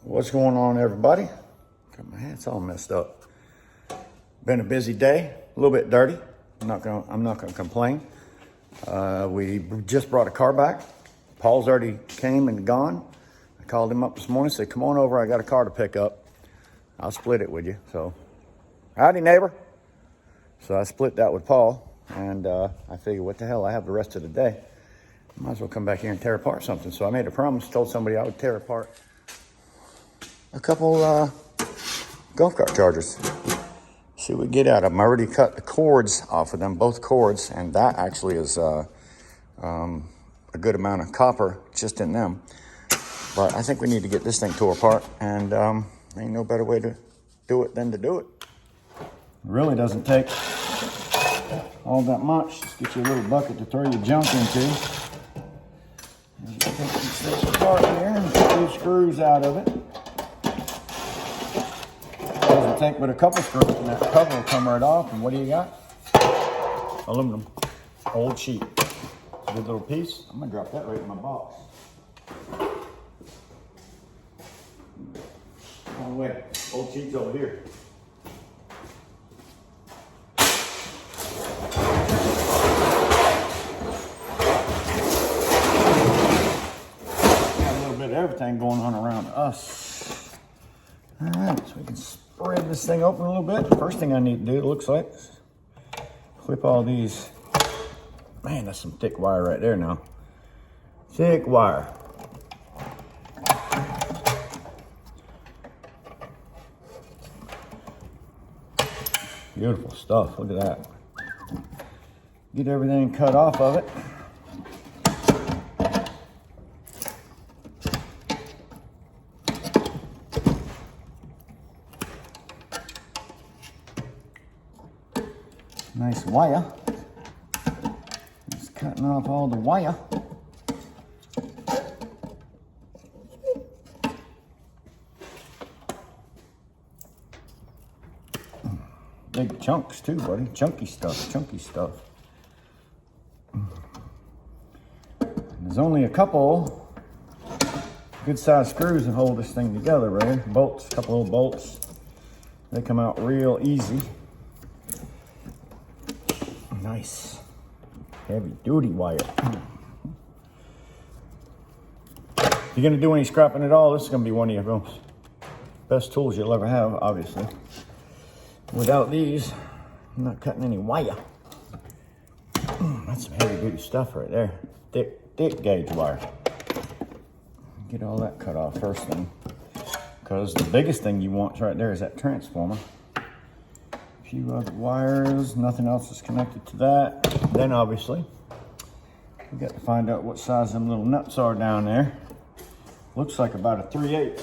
What's going on, everybody? Got my hands all messed up. Been a busy day, a little bit dirty. I'm not gonna complain. We just brought a car back. Paul's already came and gone. I called him up this morning, said, come on over, I got a car to pick up. I'll split it with you. So, howdy, neighbor. So I split that with Paul, and I figured, what the hell, I have the rest of the day. Might as well come back here and tear apart something. So I made a promise, told somebody I would tear apart a couple golf cart chargers. See what we get out of them. I already cut the cords off of them, both cords, and that actually is a good amount of copper just in them. But I think we need to get this thing tore apart, and ain't no better way to do it than to do it. It really doesn't take all that much. Just get you a little bucket to throw your junk into. And you take this apart here and get these screws out of it. Doesn't take but a couple screws, and that cover will come right off. And what do you got? Aluminum, old sheet. It's a good little piece. I'm gonna drop that right in my box. Oh wait, old sheet's over here. Got a little bit of everything going on around us. All right, so we can spread this thing open a little bit. The first thing I need to do, it looks like, is clip all these. Man, that's some thick wire right there now. Thick wire. Beautiful stuff, look at that. Get everything cut off of it. Nice wire. Just cutting off all the wire. Big chunks too, buddy. Chunky stuff, chunky stuff. There's only a couple good sized screws that hold this thing together, right? Bolts, a couple of bolts. They come out real easy. Nice. Heavy duty wire. If you're gonna do any scrapping at all, this is gonna be one of your best tools you'll ever have, obviously. Without these, I'm not cutting any wire. That's some heavy duty stuff right there. Thick gauge wire. Get all that cut off first thing. Because the biggest thing you want right there is that transformer. A few other wires, nothing else is connected to that. Then obviously, we got to find out what size them little nuts are down there. Looks like about a 3/8.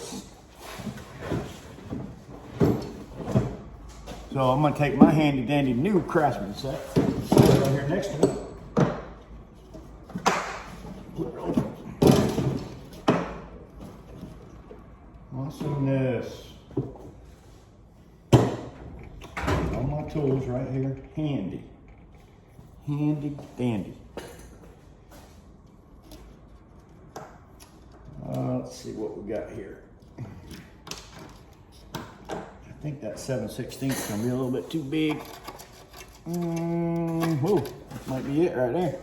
So I'm gonna take my handy dandy new Craftsman set, right here next to me. Flip it open. Awesomeness. All my tools right here, handy. Handy dandy. Let's see what we got here. I think that 7/16 is gonna be a little bit too big. Whoa, that might be it right there.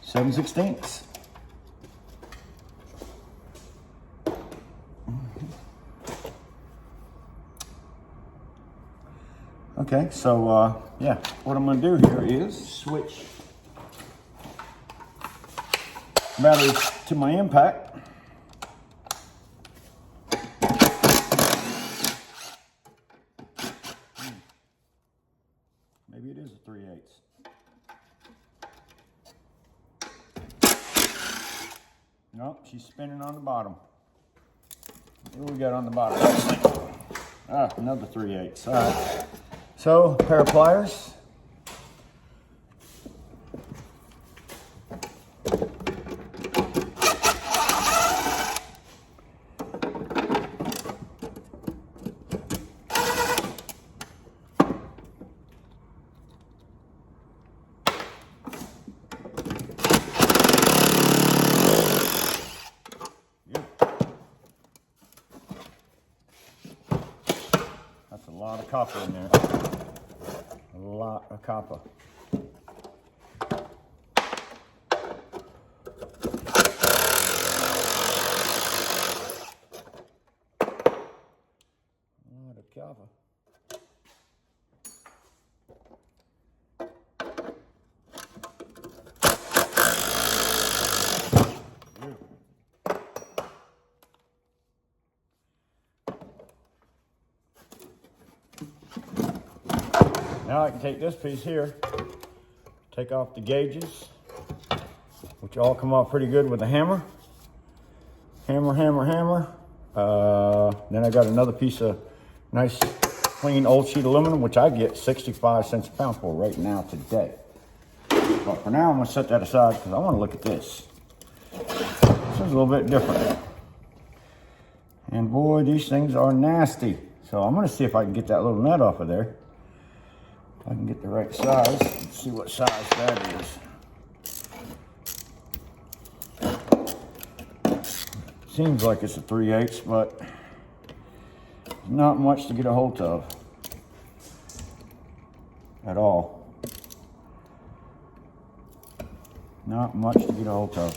7/16. Okay, so yeah, what I'm gonna do here is switch batteries to my impact. Maybe it is a 3/8. Nope, she's spinning on the bottom. What do we got on the bottom? Ah, another 3/8. All right. So, pair of pliers. lot of copper in there. A lot of copper. Copper. Now I can take this piece here, take off the gauges, which all come off pretty good with a hammer. Hammer. Then I got another piece of nice clean old sheet aluminum, which I get 65 cents a pound for right now today. But for now, I'm gonna set that aside because I wanna look at this. This is a little bit different. And boy, these things are nasty. So I'm gonna see if I can get that little nut off of there. If I can get the right size. Let's see what size that is. Seems like it's a 3/8, but not much to get a hold of at all. Not much to get a hold of.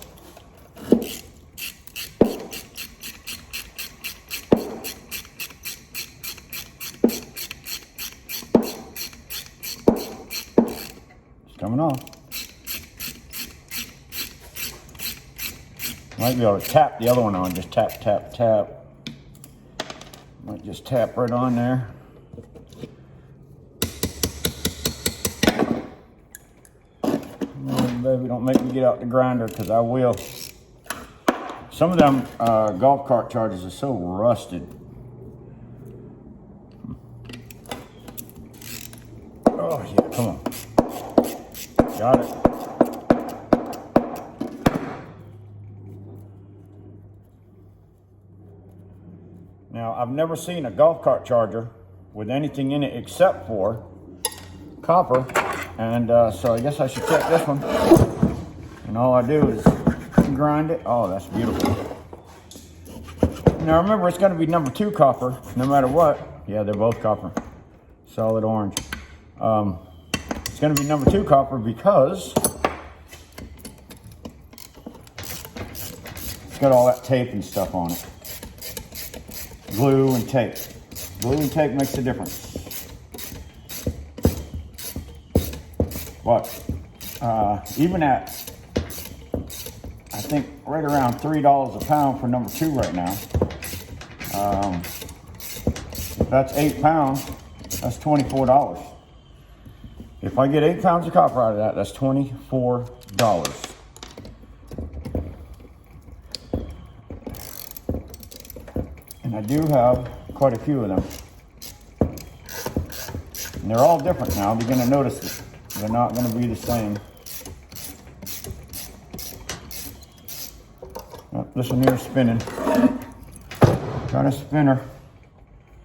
It's coming off. Might be able to tap the other one on, just tap. Might just tap right on there. Oh, baby, don't make me get out the grinder because I will. Some of them golf cart chargers are so rusted. Oh yeah, come on. Got it. Now, I've never seen a golf cart charger with anything in it except for copper. And so I guess I should check this one. And all I do is grind it. Oh, that's beautiful. Now remember, it's gonna be number 2 copper, no matter what. Yeah, they're both copper. Solid orange. It's gonna be number 2 copper because it's got all that tape and stuff on it. Glue and tape. Glue and tape makes a difference. But even at, I think, right around $3 a pound for number 2 right now. If that's 8 pounds, that's $24. If I get 8 pounds of copper out of that, that's $24. And I do have quite a few of them. And they're all different now. You're gonna notice it. They're not gonna be the same. Oh, this one here is spinning. Got a spinner.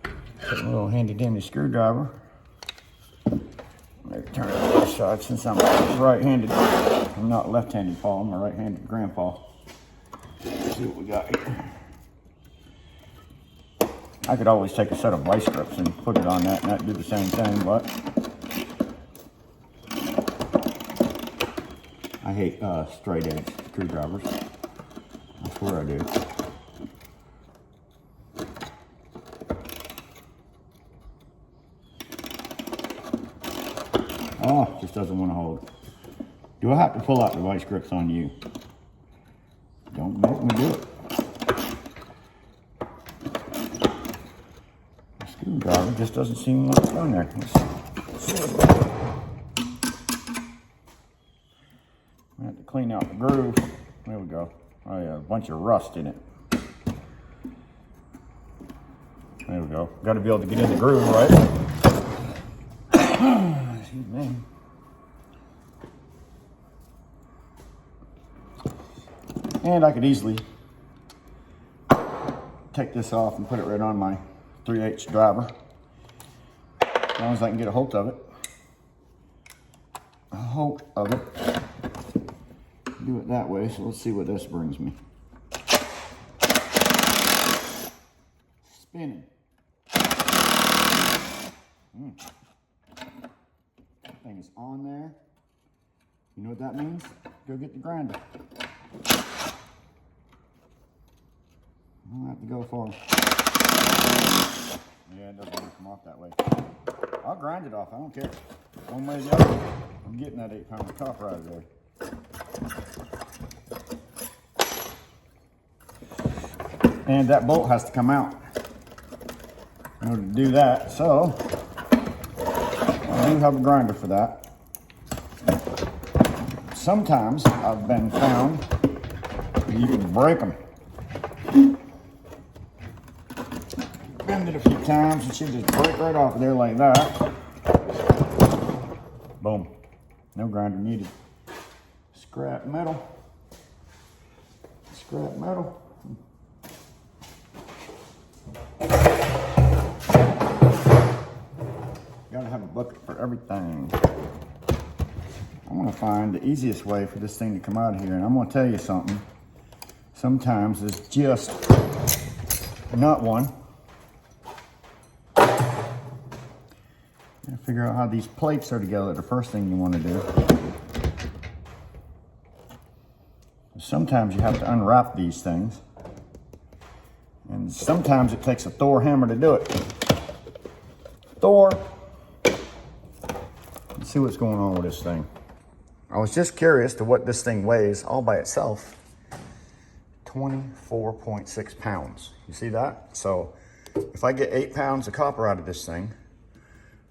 Put a little handy dandy screwdriver. Maybe turn it to the other side since I'm right-handed. I'm not left-handed, Paul. I'm a right-handed grandpa. Let's see what we got here. I could always take a set of vice grips and put it on that and that'd do the same thing, but I hate straight edge screwdrivers. I swear I do. Oh, just doesn't want to hold. Do I have to pull out the vice grips on you? Don't make me do it. The screwdriver just doesn't seem like it's on there. Let's see. I have to clean out the groove. There we go. Oh yeah, a bunch of rust in it. There we go. Got to be able to get in the groove, right? Excuse me. And I could easily take this off and put it right on my 3/8 driver. As long as I can get a hold of it. Do it that way, so let's see what this brings me. Spinning. That thing is on there. You know what that means? Go get the grinder. I don't have to go far. Yeah, it doesn't want to come off that way. I'll grind it off, I don't care. One way or the other, I'm getting that 8-pound of copper out of there. And that bolt has to come out in order to do that. So, I do have a grinder for that. Sometimes I've been found you can break them. Bend it a few times and she'll just break right off of there like that. Boom. No grinder needed. Scrap metal. Scrap metal. Gotta have a bucket for everything. I'm gonna find the easiest way for this thing to come out of here, and I'm gonna tell you something. Sometimes it's just not one. Figure out how these plates are together. The first thing you want to do. Sometimes you have to unwrap these things, and sometimes it takes a Thor hammer to do it. Thor. Let's see what's going on with this thing. I was just curious to what this thing weighs all by itself. 24.6 pounds. You see that? So if I get 8 pounds of copper out of this thing,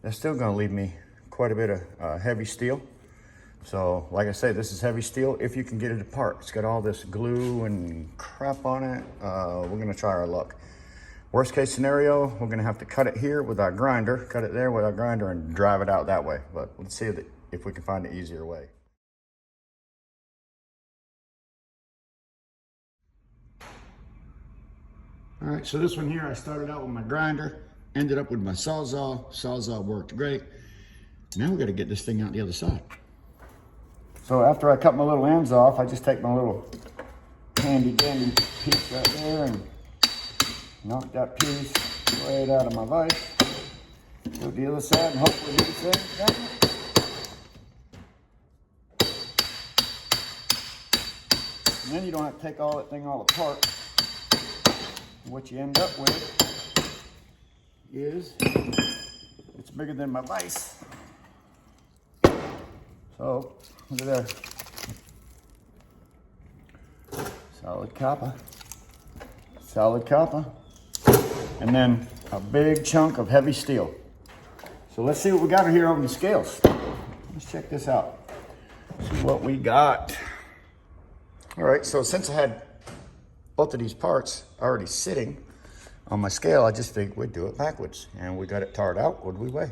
that's still going to leave me quite a bit of heavy steel. So like I say, this is heavy steel if you can get it apart. It's got all this glue and crap on it. We're going to try our luck. Worst case scenario, we're going to have to cut it here with our grinder, cut it there with our grinder, and drive it out that way. But let's see if we can find an easier way. All right, so this one here, I started out with my grinder, ended up with my Sawzall. Sawzall worked great. Now we got to get this thing out the other side. So after I cut my little ends off, I just take my little handy dandy piece right there and knock that piece right out of my vise. Go to the other side and hopefully do the same thing. And then you don't have to take all that thing all apart. What you end up with is, it's bigger than my vise. So, look at there. Solid copper. Solid copper. And then a big chunk of heavy steel. So let's see what we got here on the scales. Let's check this out. See what we got. All right, so since I had both of these parts already sitting on my scale, I just figured we'd do it backwards. And we got it tarred out. What do we weigh?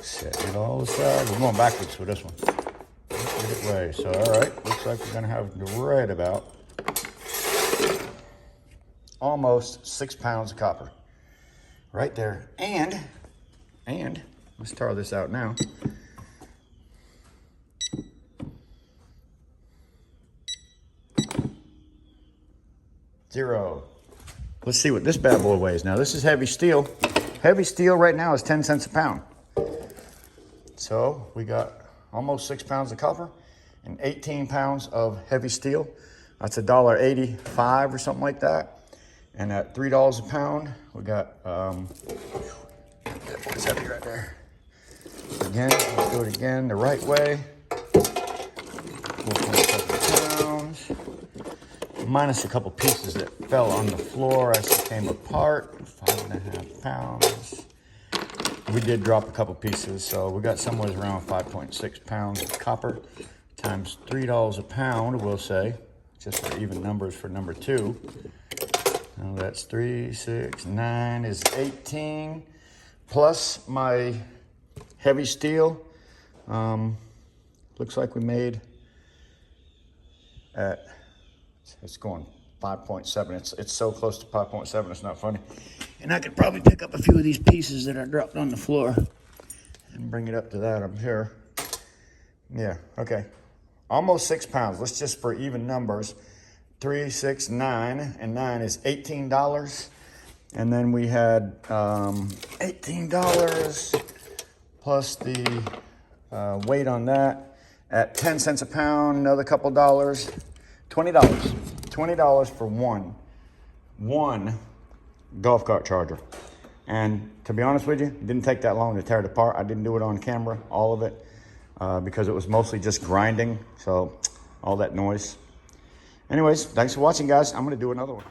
Set it all aside. We're going backwards with this one. Let's get it weigh. So, all right, looks like we're gonna have right about almost 6 pounds of copper. Right there, and let's tar this out now. Zero. Let's see what this bad boy weighs. Now this is heavy steel. Heavy steel right now is 10 cents a pound. So we got almost 6 pounds of copper and 18 pounds of heavy steel. That's $1.85 or something like that. And at $3 a pound, we got, that boy's heavy right there. Again, let's do it again the right way. 4.7 pounds. Minus a couple pieces that fell on the floor as it came apart. 5.5 pounds. We did drop a couple pieces, so we got somewhere around 5.6 pounds of copper times $3 a pound, we'll say, just for even numbers for number 2. Now that's 3, 6, 9 is 18, plus my heavy steel. Looks like we made at, it's going 5.7. It's so close to 5.7, it's not funny. And I could probably pick up a few of these pieces that I dropped on the floor and bring it up to that, I'm sure. Yeah, okay. Almost 6 pounds. Let's just for even numbers. 3, 6, 9, and 9 is $18. And then we had $18 plus the weight on that at 10 cents a pound, another couple dollars, $20. $20 for one golf cart charger. And to be honest with you, it didn't take that long to tear it apart. I didn't do it on camera, all of it, because it was mostly just grinding, so all that noise. Anyways, thanks for watching, guys. I'm gonna do another one.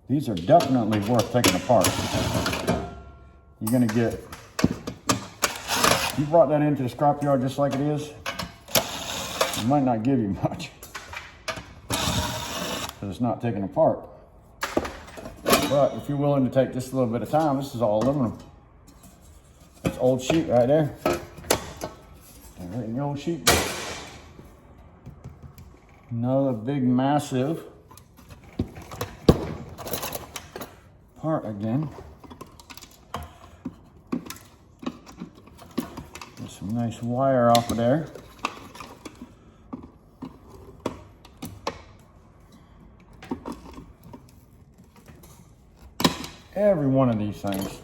These are definitely worth taking apart. You're gonna get, you brought that into the scrapyard just like it is, it might not give you much because it's not taken apart. But if you're willing to take just a little bit of time, this is all aluminum. That's old sheet right there. Right in the old sheet. Another big, massive part again. Get some nice wire off of there. Every one of these things,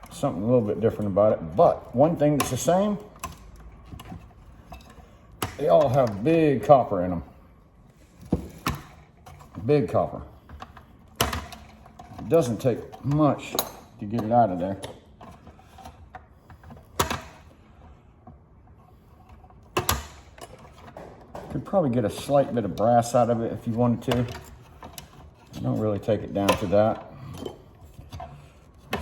something a little bit different about it, but one thing that's the same, they all have big copper in them. Big copper. It doesn't take much to get it out of there. Could probably get a slight bit of brass out of it if you wanted to. Don't really take it down to that.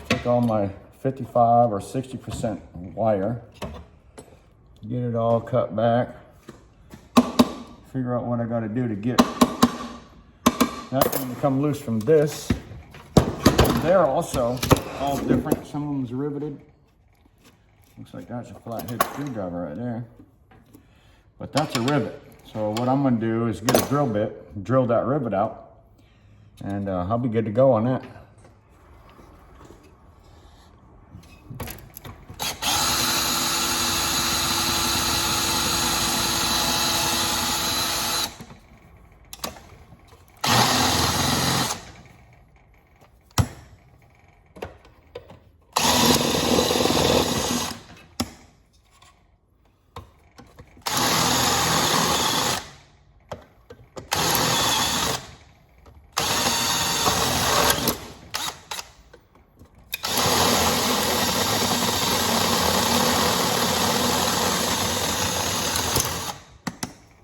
Take all my 55 or 60% wire, get it all cut back, figure out what I got to do to get that thing to come loose from this. They're also all different. Some of them's riveted. Looks like that's a flathead screwdriver right there. But that's a rivet. So what I'm going to do is get a drill bit, drill that rivet out, and I'll be good to go on that.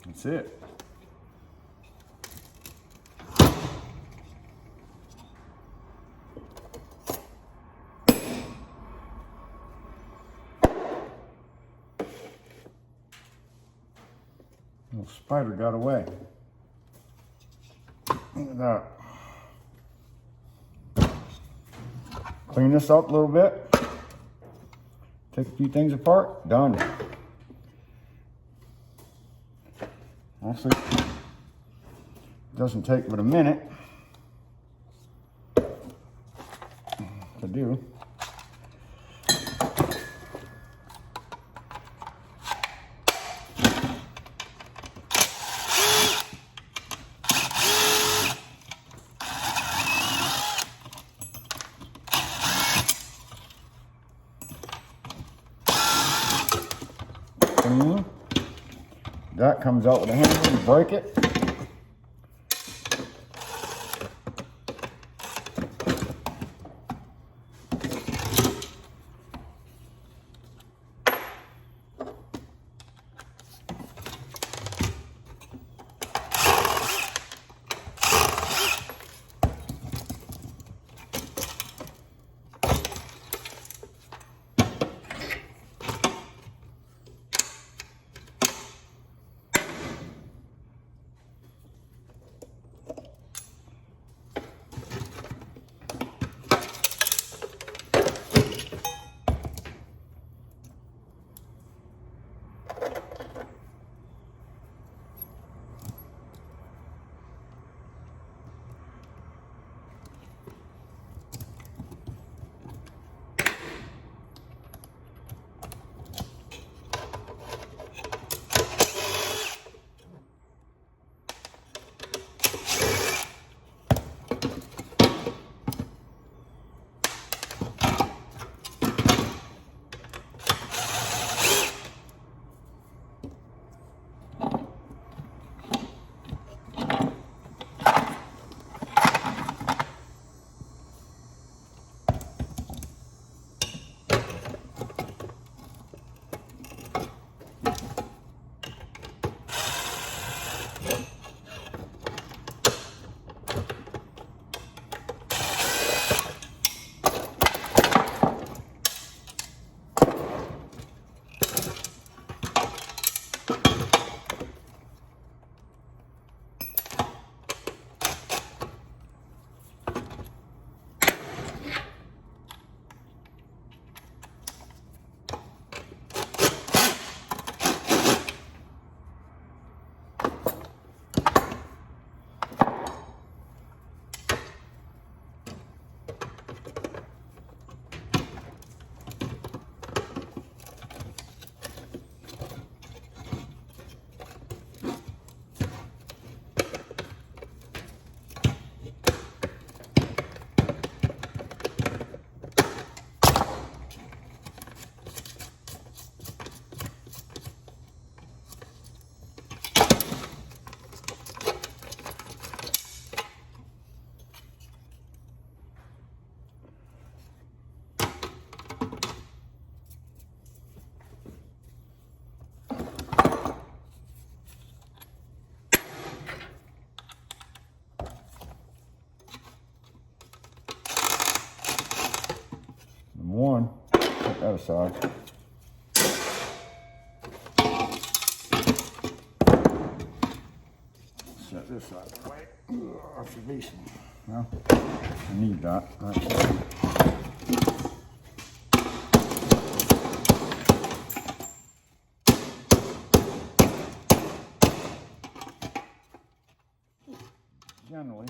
That's it. Little spider got away. Look at that. Clean this up a little bit. Take a few things apart. Done. Actually, it doesn't take but a minute to do. That comes out with a hammer, you break it. one. Put that aside. Set this out of the way. That should be some. Well, I need that. Right. Generally,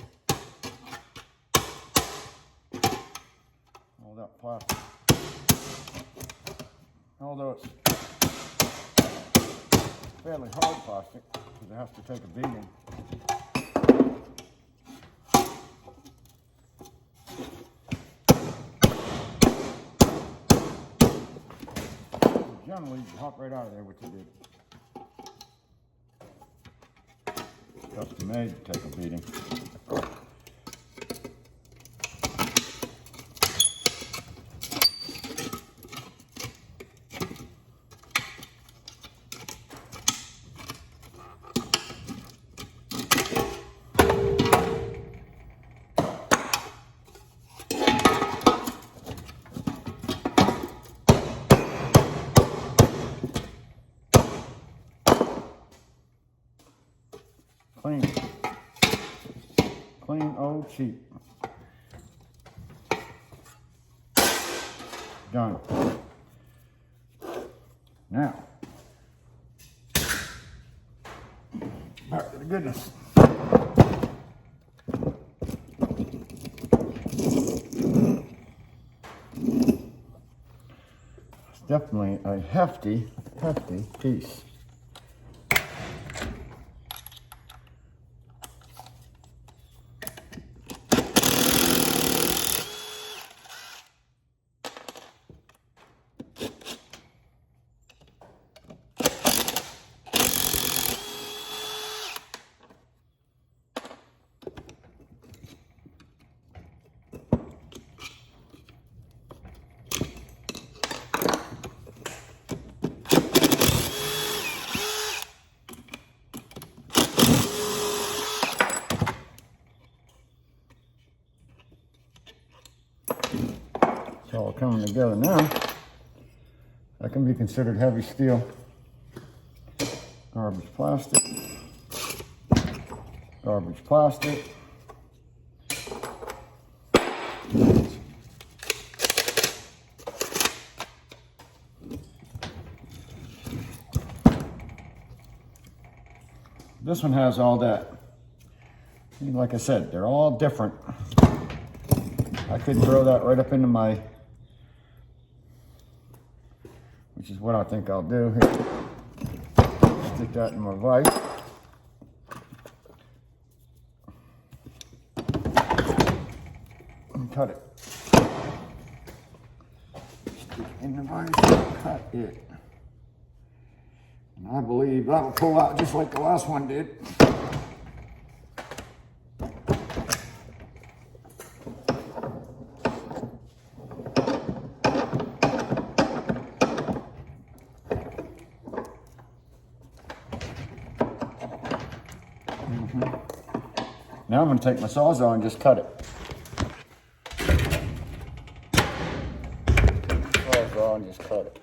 all that plastic, although it's fairly hard plastic because it has to take a beating. Generally, you hop right out of there, which you did. Custom made to take a beating. Clean old cheap. Done. Now, back to the goodness. It's definitely a hefty piece. It's all coming together now. That can be considered heavy steel. Garbage plastic. Garbage plastic. This one has all that. Like I said, they're all different. I could throw that right up into my, which is what I think I'll do here. Stick that in my vise. And cut it. Stick it in the vise and cut it. And I believe that'll pull out just like the last one did. Now I'm going to take my Sawzall and just cut it. Sawzall and just cut it.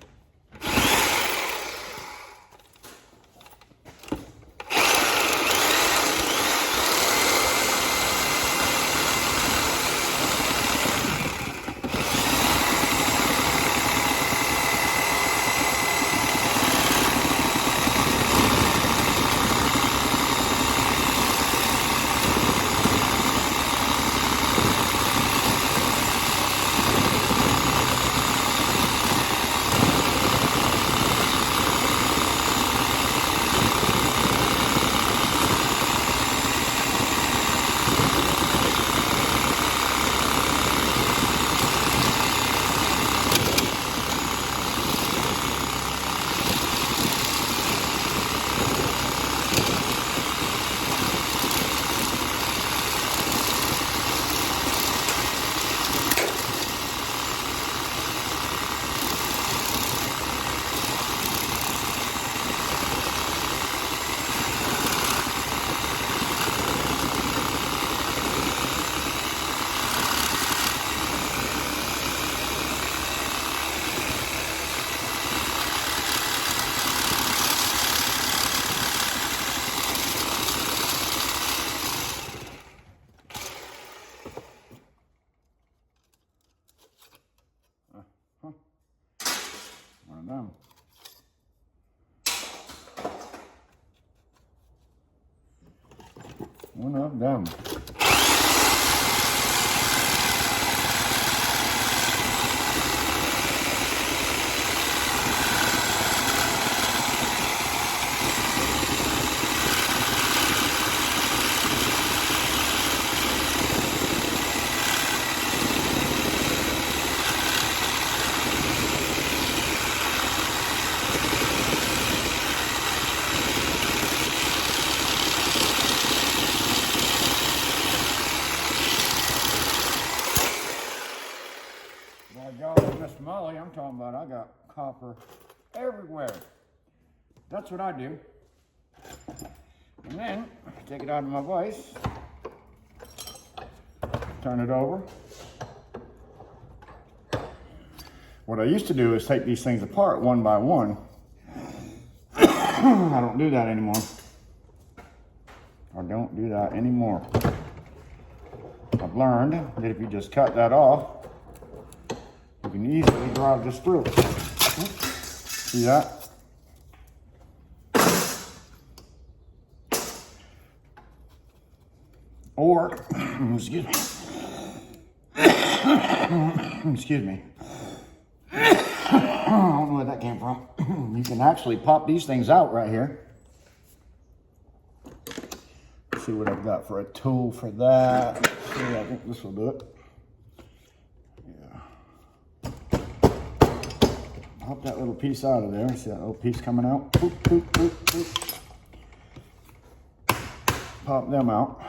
One of them. Miss Molly, I'm talking about I got copper everywhere. That's what I do. And then take it out of my vise, turn it over. What I used to do is take these things apart one by one. I don't do that anymore. I've learned that if you just cut that off, you can easily drive this through. See that? Or, excuse me. Excuse me. I don't know where that came from. You can actually pop these things out right here. Let's see what I've got for a tool for that. See, I think this will do it. Pop that little piece out of there. See that little piece coming out? Boop, boop, boop, boop. Pop them out.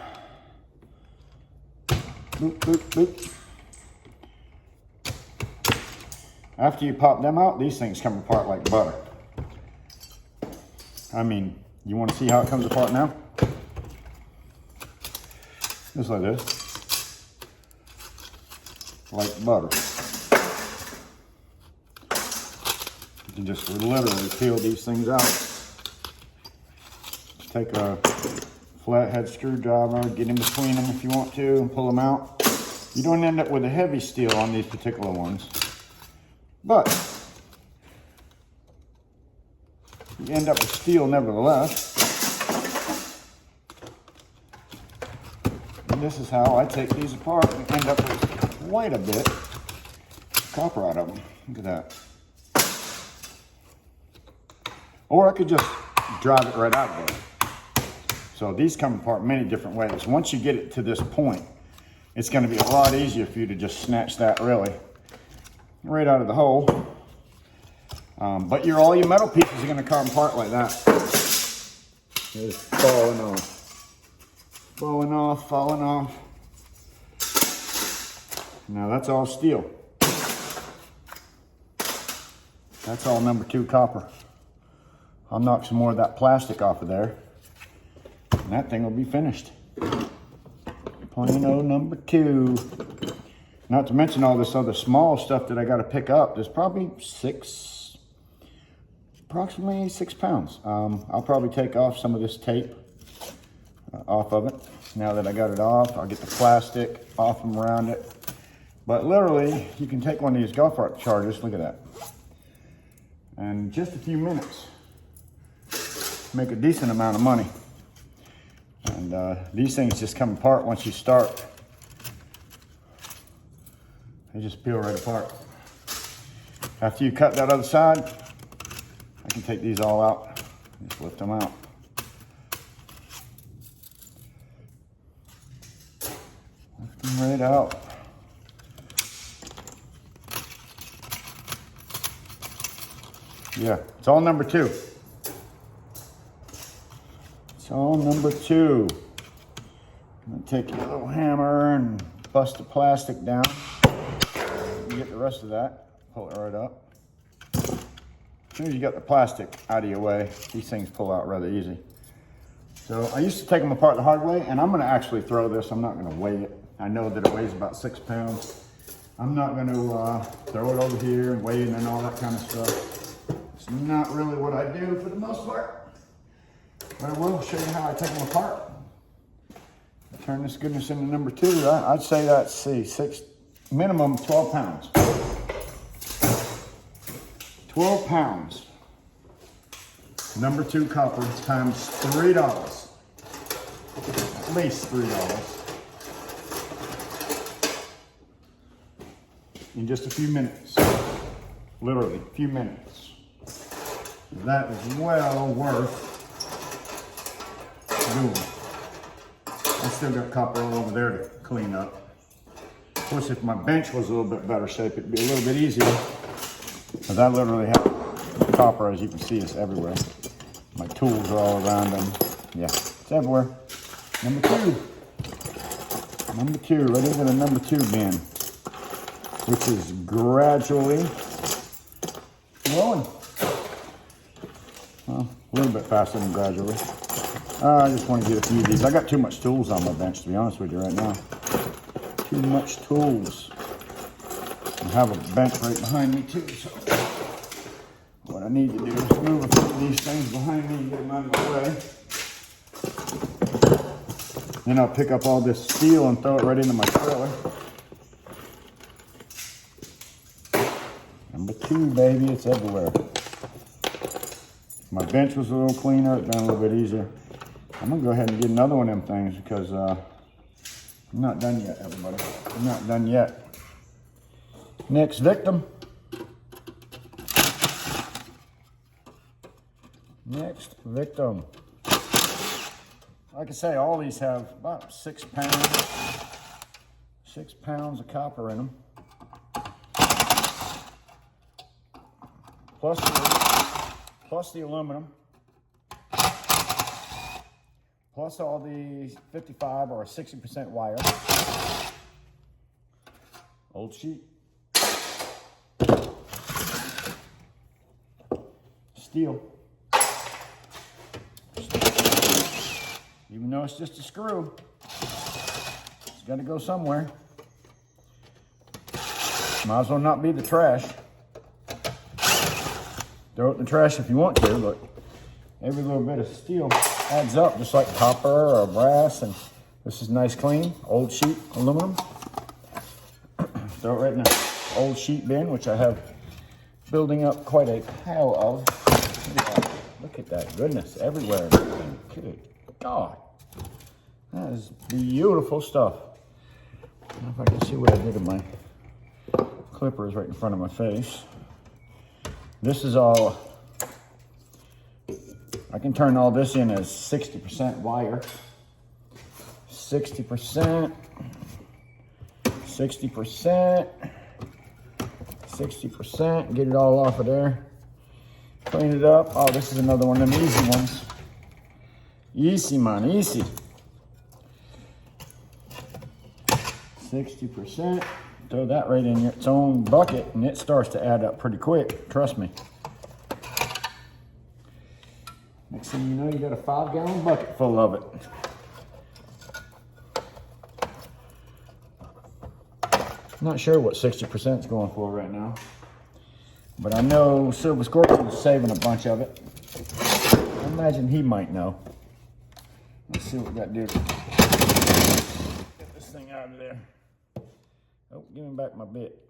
Boop, boop, boop. After you pop them out, these things come apart like butter. I mean, you want to see how it comes apart now? Just like this. Like butter. You can just literally peel these things out. Take a flathead screwdriver, get in between them if you want to, and pull them out. You don't end up with a heavy steel on these particular ones, but you end up with steel nevertheless. And this is how I take these apart and end up with quite a bit of copper out of them. Look at that. Or I could just drive it right out of there. So these come apart many different ways. Once you get it to this point, it's going to be a lot easier for you to just snatch that really right out of the hole. But all your metal pieces are going to come apart like that. It's falling off. Falling off, falling off. Now that's all steel. That's all number 2 copper. I'll knock some more of that plastic off of there, and that thing will be finished. Plain old number 2. Not to mention all this other small stuff that I got to pick up. There's probably approximately 6 pounds. I'll probably take off some of this tape off of it. Now that I got it off, I'll get the plastic off from around it. But literally, you can take one of these golf cart chargers, look at that, and just a few minutes, make a decent amount of money. And these things just come apart once you start. They just peel right apart. After you cut that other side, I can take these all out. Just lift them out. Lift them right out. Yeah, it's all number 2. It's all number 2. I'm gonna take your little hammer and bust the plastic down. You get the rest of that, pull it right up. As soon as you got the plastic out of your way, these things pull out rather easy. So I used to take them apart the hard way, and I'm gonna actually throw this. I'm not gonna weigh it. I know that it weighs about 6 pounds. I'm not gonna throw it over here and weigh it and all that kind of stuff. It's not really what I do for the most part. But I will show you how I take them apart. Turn this goodness into number 2. I'd say that's, minimum 12 pounds. 12 pounds. Number 2 copper times $3. at least $3 in just a few minutes. Literally a few minutes. That is well worth doing. I still got copper all over there to clean up. Of course, if my bench was a little bit better shape, it'd be a little bit easier. Because I literally have copper, as you can see, it's everywhere. My tools are all around them. Yeah, it's everywhere. Number two. Number two, right into the number 2 bin, which is gradually growing. Well, a little bit faster than gradually. I just want to get a few of these. I got too much tools on my bench, to be honest with you right now. Too much tools. I have a bench right behind me too, so what I need to do is move a few of these things behind me and get them out of my way. Then I'll pick up all this steel and throw it right into my trailer. Number 2, baby, it's everywhere. If my bench was a little cleaner, it'd been a little bit easier. I'm gonna go ahead and get another one of them things because I'm not done yet, everybody. I'm not done yet. Next victim. Next victim. Like I say, all these have about 6 pounds. 6 pounds of copper in them. Plus the aluminum. Plus all the 55 or 60% wire. Old sheet. Steel. Even though it's just a screw, it's got to go somewhere. Might as well not be the trash. Throw it in the trash if you want to, but every little bit of steel adds up, just like copper or brass. And this is nice, clean, old sheet aluminum. Throw it right in the old sheet bin, which I have building up quite a pile of. Look at that goodness everywhere. Good God. That is beautiful stuff. I don't know if I can see what I did with my clippers right in front of my face. This is all, I can turn all this in as 60% wire. 60%, 60%, 60%, get it all off of there. Clean it up. Oh, this is another one of them easy ones. Easy, man, easy. 60%. Throw that right in its own bucket and it starts to add up pretty quick. Trust me. Next thing you know, you got a 5-gallon bucket full of it. I'm not sure what 60% is going for right now. But I know Jimbo Scrapper is saving a bunch of it. I imagine he might know. Let's see what we got to do. Get this thing out of there. Oh, give me back my bit.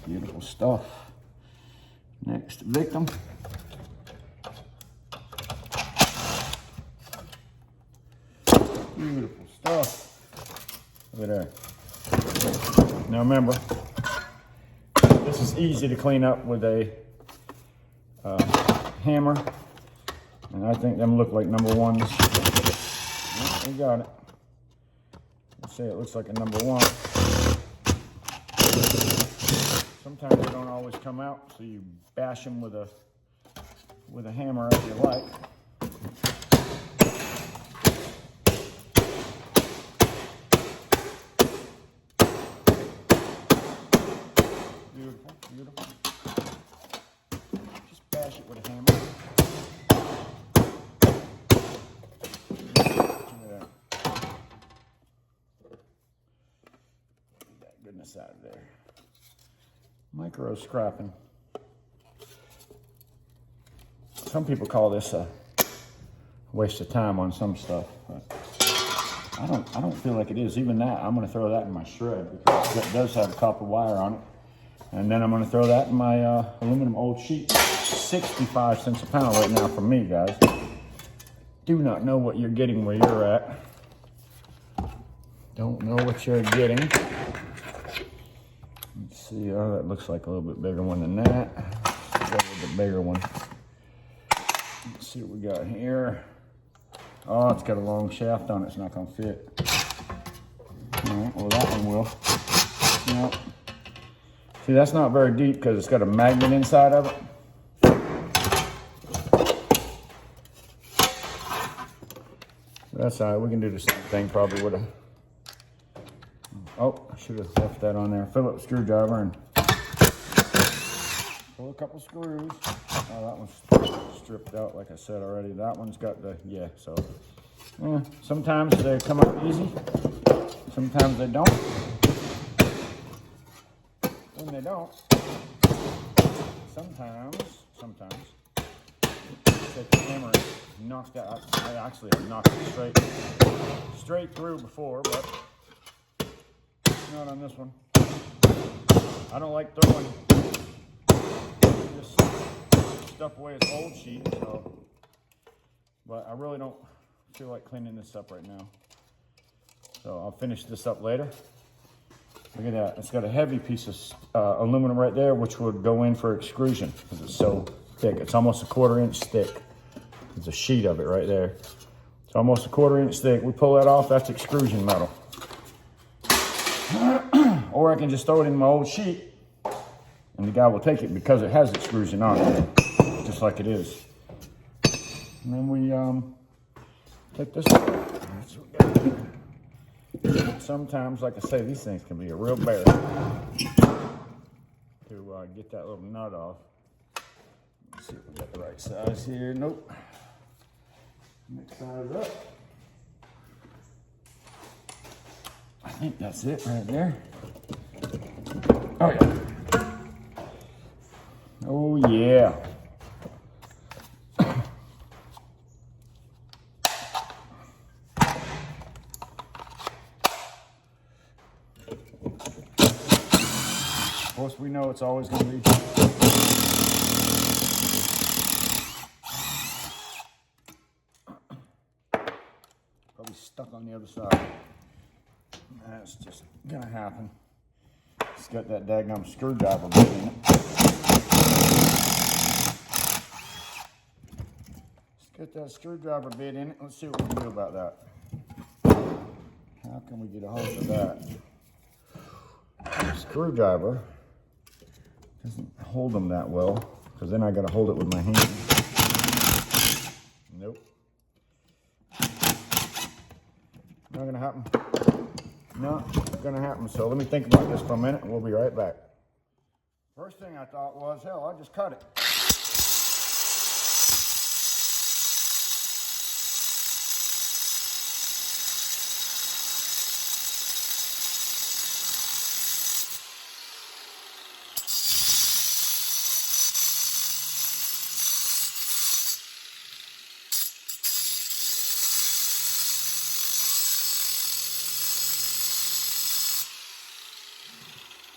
Beautiful stuff. Next victim. Beautiful stuff. Look at that. Now remember, this is easy to clean up with a hammer. And I think them look like number 1s. Yeah, we got it. Let's say it looks like a number 1. Sometimes they don't always come out, so you bash them with a hammer if you like. Beautiful, beautiful. Just bash it with a hammer. Goodness out of there. Micro scrapping. Some people call this a waste of time on some stuff, but I don't feel like it is. Even that, I'm going to throw that in my shred because it does have copper wire on it. And then I'm gonna throw that in my aluminum old sheet. 65 cents a pound right now from me, guys. Do not know what you're getting where you're at. Don't know what you're getting. Let's see, oh, that looks like a little bit bigger one than that. Let's go with the bigger one. Let's see what we got here. Oh, it's got a long shaft on it. It's not gonna fit. All right, well, that one will. Nope. See, that's not very deep because it's got a magnet inside of it. That's all right. We can do the same thing probably with a... Oh, I should have left that on there. Phillips screwdriver and pull a couple screws. Oh, that one's stripped out like I said already. That one's got the, yeah, so. Yeah, sometimes they come out easy. Sometimes they don't. When they don't, sometimes, take the hammer and knock that out. I actually have knocked it straight through before, but not on this one. I don't like throwing this stuff away as old sheet, so, but I really don't feel like cleaning this up right now. So I'll finish this up later. Look at that. It's got a heavy piece of aluminum right there, which would go in for extrusion because it's so thick. It's almost a 1/4 inch thick. There's a sheet of it right there. It's almost a 1/4 inch thick. We pull that off, that's extrusion metal. Or I can just throw it in my old sheet and the guy will take it because it has extrusion on it, just like it is. And then we take this one. That's what we got. Sometimes, like I say, these things can be a real bear to get that little nut off. Let's see if we got the right size here. Nope. Next size up. I think that's it right there. Oh yeah. Oh yeah. Of course, we know it's always going to be probably stuck on the other side. That's just going to happen. It's got that daggum screwdriver bit in it. It's got that screwdriver bit in it. Let's see what we can do about that. How can we get a hold of that? The screwdriver doesn't hold them that well, because then I got to hold it with my hand. Nope. Not gonna happen. Not gonna happen. So let me think about this for a minute and we'll be right back. First thing I thought was, hell, I'll just cut it.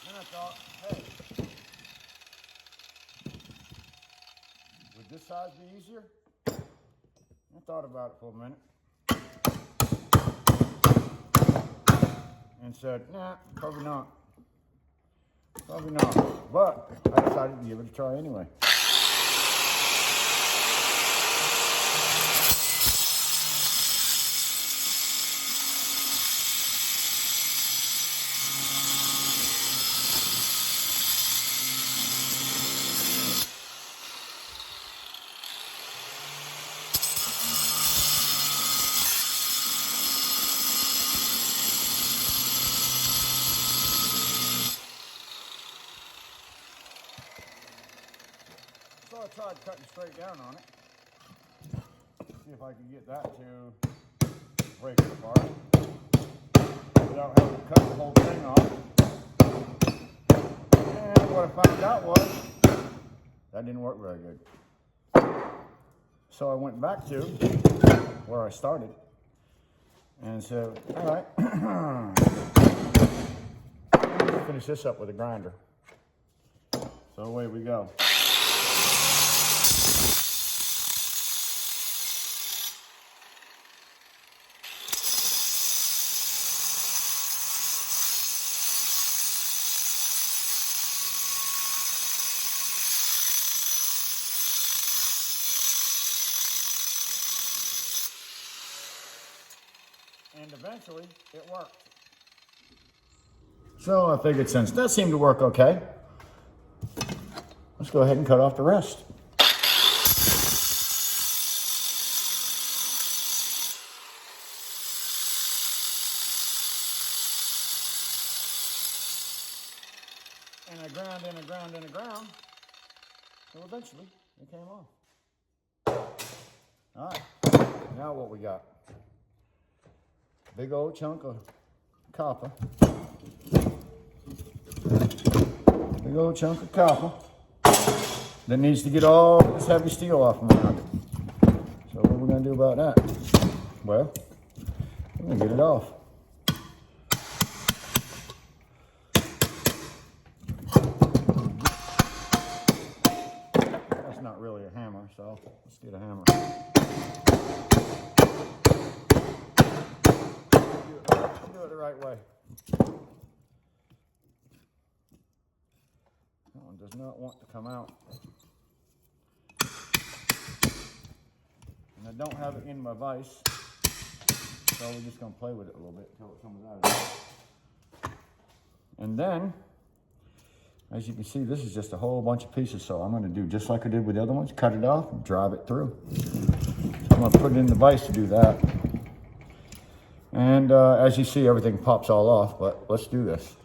Then I thought, hey, would this size be easier? I thought about it for a minute. And said, nah, probably not. Probably not. But I decided to give it a try anyway. So I tried cutting straight down on it. See if I could get that to break it apart without having to cut the whole thing off. And what I found out was that didn't work very good. So I went back to where I started and said, all right, let's finish this up with a grinder. So away we go. And eventually it worked. So I figured since that seemed to work okay, let's go ahead and cut off the rest. And I ground and I ground and I ground, so eventually it came off. All right, now what we got? Big old chunk of copper. Big old chunk of copper that needs to get all this heavy steel off around it. So what are we gonna do about that? Well, we're gonna get it off. That's not really a hammer, so let's get a hammer. Do it the right way. That one does not want to come out. And I don't have it in my vise, so we're just going to play with it a little bit until it comes out of it. And then, as you can see, this is just a whole bunch of pieces, so I'm going to do just like I did with the other ones, cut it off and drive it through. So I'm going to put it in the vise to do that. And as you see, everything pops all off, but let's do this.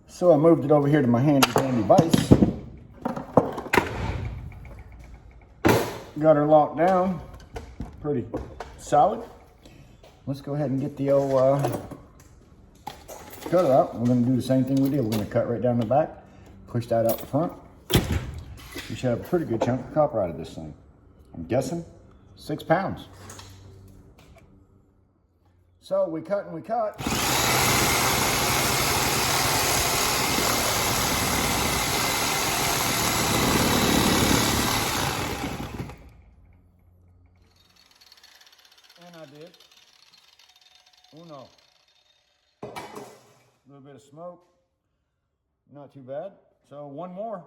So I moved it over here to my handy dandy vise. Got her locked down, pretty solid. Let's go ahead and get the old cutter out. We're gonna do the same thing we did. We're gonna cut right down the back, push that out the front. We should have a pretty good chunk of copper out of this thing. I'm guessing 6 pounds. So we cut and we cut. And I did. Oh no. A little bit of smoke. Not too bad. So one more.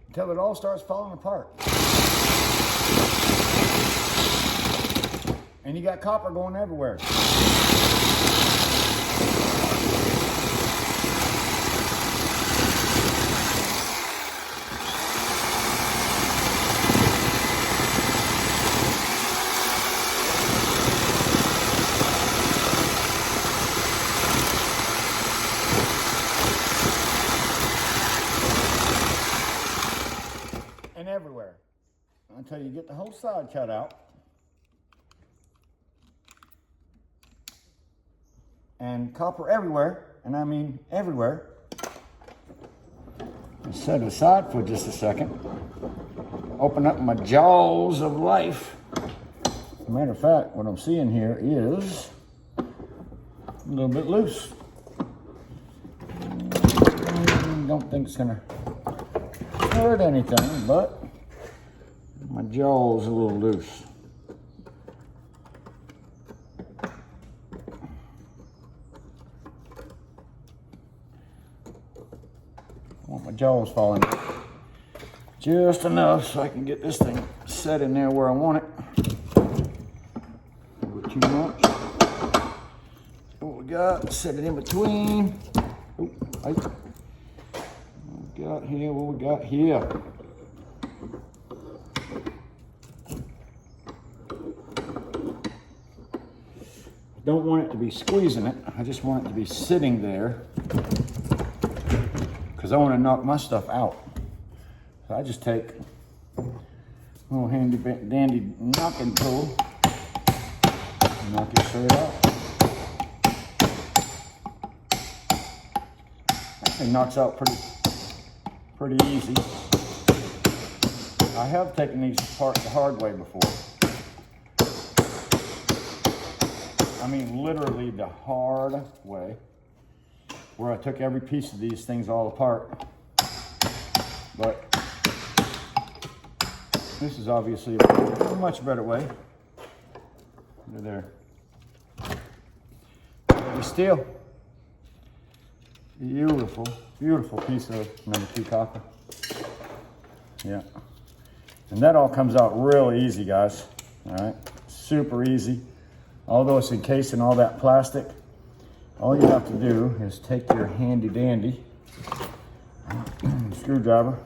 Until it all starts falling apart. And you got copper going everywhere. And everywhere. Until you get the whole side cut out. And copper everywhere, and I mean everywhere. Set it aside for just a second. Open up my jaws of life. As a matter of fact, what I'm seeing here is a little bit loose. Don't think it's gonna hurt anything, but my jaw's a little loose. I want my jaws falling just enough so I can get this thing set in there where I want it. A little bit too much. What we got? Set it in between. Oh, right. What we got here? What we got here? Don't want it to be squeezing it. I just want it to be sitting there because I want to knock my stuff out. So I just take a little handy dandy knocking tool and knock it straight out. actually knocks out pretty easy. I have taken these apart the hard way before. I mean, literally the hard way, where I took every piece of these things all apart. But this is obviously a much better way. Look there. Heavy steel. Beautiful, beautiful piece of number 2 copper. Yeah. And that all comes out real easy, guys. All right, super easy. Although it's encased in all that plastic, all you have to do is take your handy dandy screwdriver,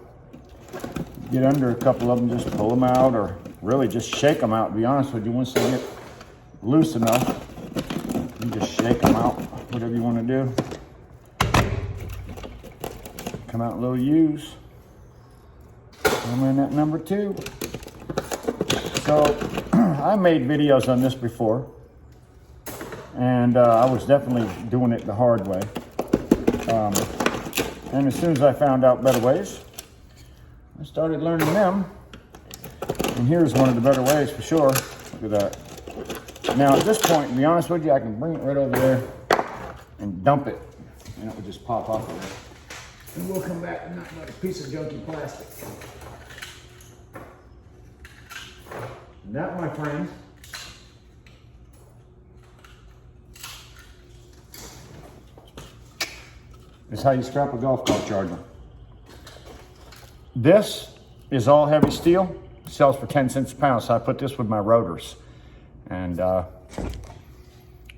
get under a couple of them, just pull them out, or really just shake them out, to be honest with you. Once they get loose enough, you just shake them out, whatever you want to do. Come out little U's. I'm in at number 2. So I made videos on this before, and I was definitely doing it the hard way. And as soon as I found out better ways, I started learning them. And here's one of the better ways for sure. Look at that. Now at this point, to be honest with you, I can bring it right over there and dump it, and it will just pop off of it. And we'll come back with nothing but a piece of junky plastic. And that, my friend, is how you scrap a golf cart charger. This is all heavy steel. Sells for 10 cents a pound, so I put this with my rotors. And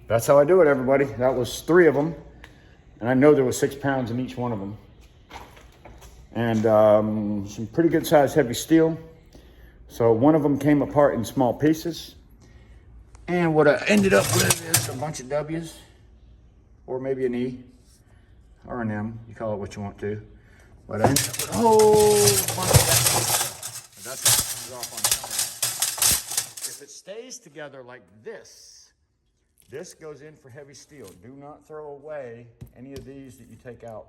that's how I do it, everybody. That was 3 of them. And I know there was 6 pounds in each one of them. And some pretty good sized heavy steel. So one of them came apart in small pieces. And what I ended up with is a bunch of W's, or maybe an E, or an M, you call it what you want to. But I ended up with a whole bunch of that. That's how it comes off on camera. If it stays together like this, this goes in for heavy steel. Do not throw away any of these that you take out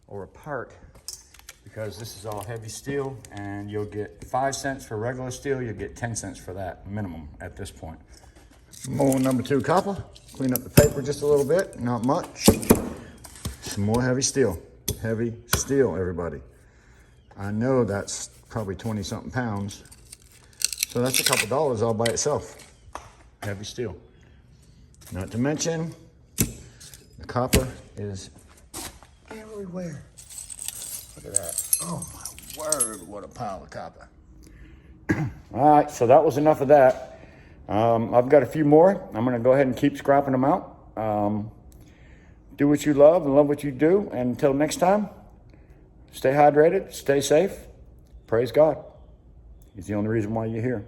or apart, because this is all heavy steel, and you'll get 5 cents for regular steel. You'll get 10 cents for that minimum at this point. More number 2 copper. Clean up the paper just a little bit, not much. Some more heavy steel. Heavy steel, everybody. I know that's probably 20 something pounds. So that's a couple dollars all by itself. Heavy steel. Not to mention, the copper is everywhere. Look at that. Oh my word, what a pile of copper. All right, so that was enough of that. I've got a few more. I'm gonna go ahead and keep scrapping them out. Do what you love and love what you do. And until next time, stay hydrated, stay safe. Praise God. He's the only reason why you're here.